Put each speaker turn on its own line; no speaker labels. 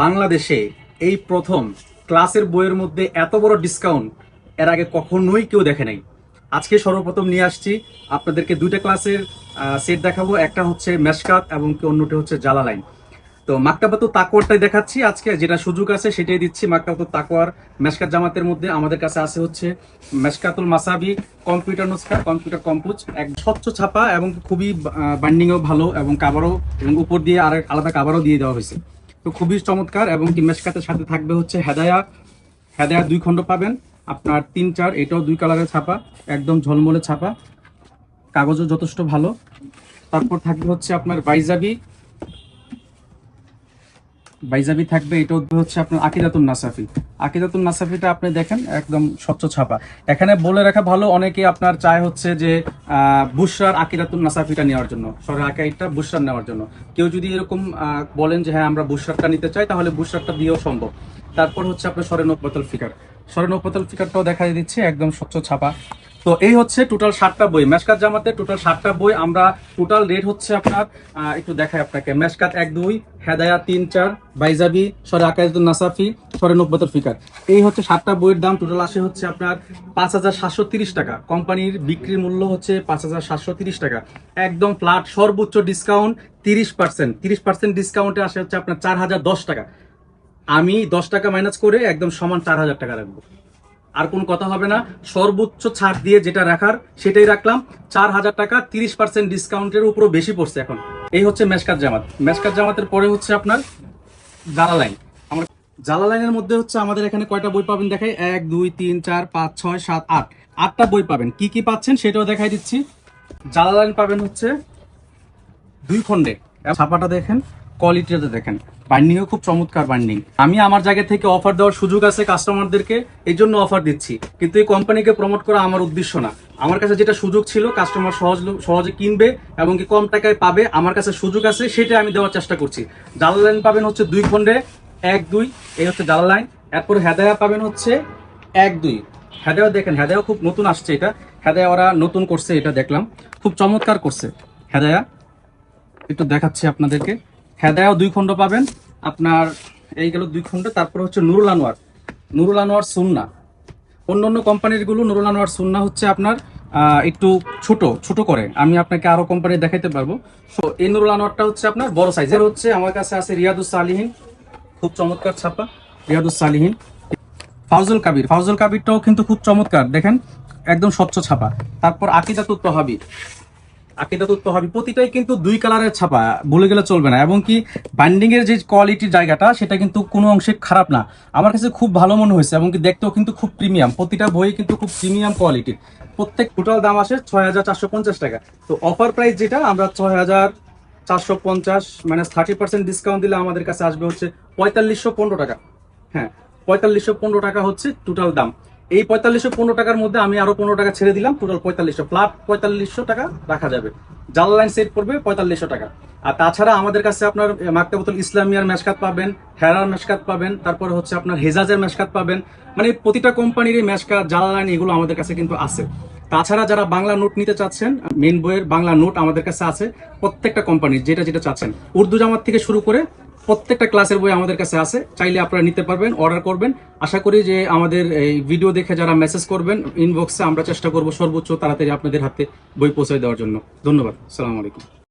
বাংলাদেশে এই প্রথম ক্লাসের বইয়ের মধ্যে এত বড় ডিসকাউন্ট এর আগে কখনোই কেউ দেখে নাই। আজকে সর্বপ্রথম নিয়ে আসছি আপনাদেরকে দুইটা ক্লাসের সেট দেখাবো। একটা হচ্ছে মেশকাত এবং অন্যটা হচ্ছে জালালাইন। তো মাকতাবাতুত তাকওয়ারটাই দেখাচ্ছি আজকে, যেটা সুযোগ আছে সেটাই দিচ্ছি। মাকতাবাতুত তাকওয়ার মেশকাত জামাতের মধ্যে আমাদের কাছে আছে হচ্ছে মেশকাতুল মাসাবি কম্পিউটার নুসখা, কম্পিউটার কম্পোজ, এক স্বচ্ছ ছাপা এবং খুবই বাইন্ডিংও ভালো এবং কাভারও, এবং উপর দিয়ে আর আলাদা কাভারও দিয়ে দেওয়া হয়েছে। তো খুবই চমৎকার। এবং কি মেশকাতের সাথে থাকবে হচ্ছে হেদায়া, হেদায়া 2 খণ্ড পাবেন আপনার 3-4, এটাও 2 কালারের ছাপা, একদম ঝলমলে ছাপা, কাগজও যথেষ্ট ভালো। তারপর থাকবে হচ্ছে আপনার বাইজাবি, বাইজাবি থাকবে, এটা হচ্ছে আপনার আকিদাতুন নাসাফি। আকিদাতুন নাসাফিটা আপনি দেখেন একদম স্বচ্ছ ছাপা। এখানে বলে রাখা ভালো, অনেকে আপনার চায় হচ্ছে যে বুশরার আকিদাতুন নাসাফিটা নেওয়ার জন্য, সরের আকিদা বুশরার নেওয়ার জন্য। কেউ যদি এরকম বলেন যে হ্যাঁ আমরা বুশরারটা নিতে চাই, তাহলে বুশরারটা দিয়েও সম্ভব। তারপর হচ্ছে আপনার সরে নকবাতুল ফিকার, সরে নকবাতুল ফিকারটাও দেখা দিচ্ছে একদম স্বচ্ছ ছাপা। তো এই হচ্ছে টোটাল 7টা বই, মেশকাত জামাতে টোটাল 7টা বই। আমরা টোটাল রেট হচ্ছে আপনার একটু দেখাই আপনাকে। মেশকাত 1-2, হেদায়া 3-4, বাইজাবি, সরে আকাইদুন নাসাফি, সরে নকবাতুল ফিকার, এই হচ্ছে 7টা বইয়ের দাম। টোটাল আসে হচ্ছে আপনার 5,730 টাকা। কোম্পানির বিক্রির মূল্য হচ্ছে 5,730 টাকা। একদম ফ্ল্যাট সর্বোচ্চ ডিসকাউন্ট 30%। 30% ডিসকাউন্টে আসে হচ্ছে আপনার 4,010 টাকা। আমি 10 টাকা মাইনাস করে একদম সমান 4,000 টাকা রাখবো। আর কোনো কথা হবে না, সর্বোচ্চ ছাড় দিয়ে যেটা রাখার সেটাই রাখলাম। 4,000 টাকা 30% ডিসকাউন্টের উপরও বেশি পড়ছে এখন। এই হচ্ছে মেশকাত জামাত। মেশকাত জামাতের পরে হচ্ছে আপনার জালালাইন। আমরা জালালাইনের মধ্যে হচ্ছে আমাদের এখানে কয়টা বই পাবেন দেখাই। 1, 2, 3, 4, 5, 6, 7, 8, 8টা বই পাবেন। কি কি পাচ্ছেন সেটাও দেখাই দিচ্ছি। জালালাইন পাবেন হচ্ছে 2 খণ্ডে। ছাপাটা দেখেন, কোয়ালিটিটা দেখেন, বাইন্ডিংও খুব চমৎকার বাইন্ডিং। আমি আমার জায়গা থেকে অফার দেওয়ার সুযোগ আছে কাস্টমারদেরকে, এই জন্য অফার দিচ্ছি। কিন্তু এই কোম্পানিকে প্রমোট করা আমার উদ্দেশ্য না। আমার কাছে যেটা সুযোগ ছিল, কাস্টমার সহজে কিনবে এবং কি কম টাকায় পাবে, আমার কাছে সুযোগ আছে, সেটা আমি দেওয়ার চেষ্টা করছি। জালালাইন পাবেন হচ্ছে 2 খণ্ডে, 1, 2, এই হচ্ছে জালালাইন। এরপর হেদায়া পাবেন হচ্ছে 1, 2। হেদায়াও দেখেন, হেদায়াও খুব নতুন আসছে এটা। হেদায়া ওরা নতুন করছে, এটা দেখলাম খুব চমৎকার করছে হেদায়া। একটু দেখাচ্ছি আপনাদেরকে। হেদায়াও 2 খণ্ড পাবেন আপনার, এই গেল 2 খণ্ড। তারপর হচ্ছে নুরুল আনোয়ার, নুরুল আনোয়ার সুন্না। অন্য কোম্পানির গুলো নুরুল আনোয়ার সুন্না হচ্ছে আপনার একটু ছোট ছোট করে, আমি আপনাকে আরো কোম্পানি দেখাইতে পারবো। সো এই নুরুল আনোয়ারটা হচ্ছে আপনার বড় সাইজের। হচ্ছে আমার কাছে আছে রিয়াদুস সালিহিন, খুব চমৎকার ছাপা রিয়াদুস সালিহিন। ফাউজুল কাবির, ফাউজুল কাবিরটাও কিন্তু খুব চমৎকার, দেখেন একদম স্বচ্ছ ছাপা। তারপর আকিদাতুত তহাবি, আকিদাতুত তহাবি প্রতিটাই কিন্তু 2 কালারের ছাপা, ভুলে গেলে চলবে না। এবং কি বাইন্ডিং এর যে কোয়ালিটির জায়গাটা, সেটা কিন্তু কোনো অংশে খারাপ না, আমার কাছে খুব ভালো মনে হয়েছে। এবং কি দেখতেও কিন্তু খুব প্রিমিয়াম, প্রতিটা বই কিন্তু খুব প্রিমিয়াম কোয়ালিটির। প্রত্যেক টোটাল দাম আসে 6,450 টাকা। তো অফার প্রাইস যেটা, আমরা 6,450 মাইনাস 30% ডিসকাউন্ট দিলে আমাদের কাছে আসবে হচ্ছে 4,515 টাকা। হ্যাঁ, 4,515 টাকা হচ্ছে টোটাল দাম। এই 4,515 টাকার মধ্যে আমি আরো 15 টাকা ছেড়ে দিলাম, টোটাল 4,500, ফ্ল্যাট 4,500 টাকা রাখা যাবে। জালালাইন সেট পড়বে 4,500 টাকা। আর তাছাড়া আমাদের কাছে আপনার মাকতাবাতুল ইসলামিয়ার মেশকাত পাবেন, হেরার মেশকাত পাবেন, তারপরে হচ্ছে আপনার হেজাজের মেশকাত পাবেন। মানে প্রতিটা কোম্পানির মেশকাত, জালালাইন, এগুলো আমাদের কাছে কিন্তু আছে। তাছাড়া যারা বাংলা নোট নিতে চাচ্ছেন, মেন বইয়ের বাংলা নোট আমাদের কাছে আছে প্রত্যেকটা কোম্পানির, যেটা যেটা চাচ্ছেন। উর্দু জামাত থেকে শুরু করে প্রত্যেকটা ক্লাসের বই আমাদের কাছে আছে, চাইলে আপনারা নিতে পারবেন, অর্ডার করবেন। আশা করি যে আমাদের এই ভিডিও দেখে যারা মেসেজ করবেন ইনবক্সে, আমরা চেষ্টা করব সর্বোচ্চ তাড়াতাড়ি আপনাদের হাতে বই পৌঁছে দেওয়ার জন্য। ধন্যবাদ, আসসালামু আলাইকুম।